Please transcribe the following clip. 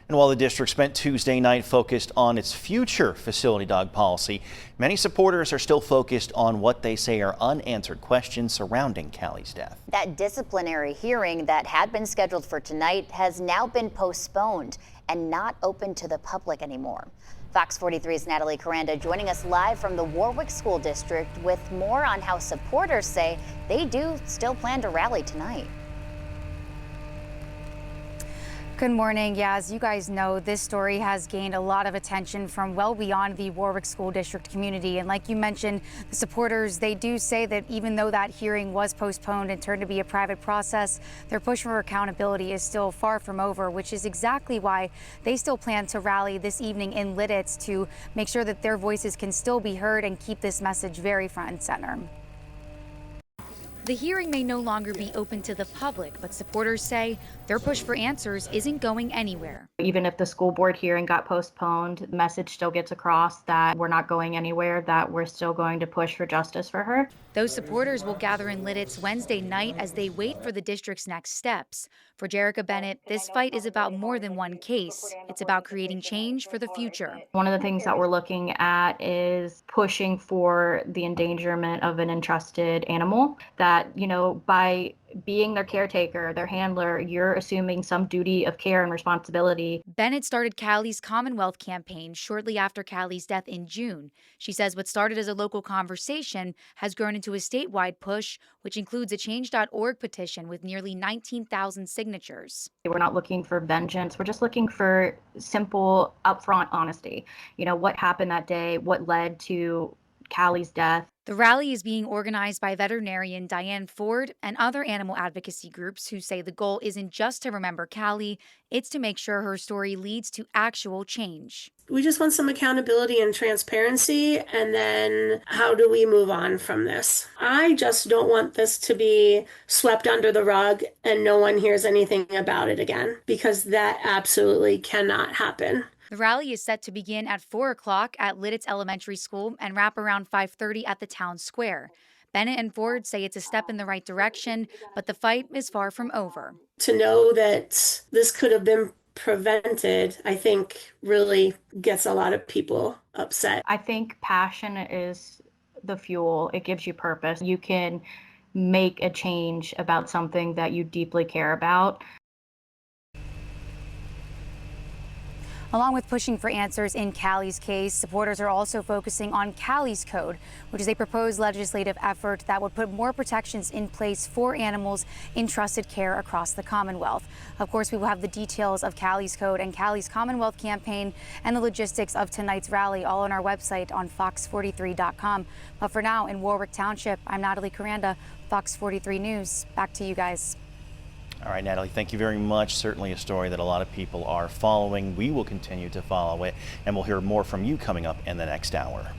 And while the district spent Tuesday night focused on its future facility dog policy, many supporters are still focused on what they say are unanswered questions surrounding Callie's death. That disciplinary hearing that had been scheduled for tonight has now been postponed and not open to the public anymore. Fox 43's Natalie Caranda joining us live from the Warwick School District with more on how supporters say they do still plan to rally tonight. Good morning. Yeah, as you guys know, this story has gained a lot of attention from well beyond the Warwick School District community. And like you mentioned, the supporters, they do say that even though that hearing was postponed and turned to be a private process, their push for accountability is still far from over, which is exactly why they still plan to rally this evening in Lititz to make sure that their voices can still be heard and keep this message very front and center. The hearing may no longer be open to the public, but supporters say their push for answers isn't going anywhere. Even if the school board hearing got postponed, the message still gets across that we're not going anywhere, that we're still going to push for justice for her. Those supporters will gather in Lititz Wednesday night as they wait for the district's next steps. For Jerica Bennett, this fight is about more than one case. It's about creating change for the future. One of the things that we're looking at is pushing for the endangerment of an entrusted animal that, you know, by being their caretaker, their handler, you're assuming some duty of care and responsibility. Bennett started Callie's Commonwealth campaign shortly after Callie's death in June. She says what started as a local conversation has grown into a statewide push, which includes a change.org petition with nearly 19,000 signatures. We're not looking for vengeance. We're just looking for simple, upfront honesty. You know, what happened that day, what led to Callie's death. The rally is being organized by veterinarian Diane Ford and other animal advocacy groups who say the goal isn't just to remember Callie, it's to make sure her story leads to actual change. We just want some accountability and transparency, and then how do we move on from this? I just don't want this to be swept under the rug and no one hears anything about it again, because that absolutely cannot happen. The rally is set to begin at 4 o'clock at Lititz Elementary School and wrap around 5:30 at the town square. Bennett and Ford say it's a step in the right direction, but the fight is far from over. To know that this could have been prevented, I think really gets a lot of people upset. I think passion is the fuel. It gives you purpose. You can make a change about something that you deeply care about. Along with pushing for answers in Callie's case, supporters are also focusing on Callie's Code, which is a proposed legislative effort that would put more protections in place for animals in trusted care across the Commonwealth. Of course, we will have the details of Callie's Code and Callie's Commonwealth campaign and the logistics of tonight's rally all on our website on fox43.com. But for now, in Warwick Township, I'm Natalie Caranda, Fox 43 News. Back to you guys. All right, Natalie, thank you very much. Certainly a story that a lot of people are following. We will continue to follow it, and we'll hear more from you coming up in the next hour.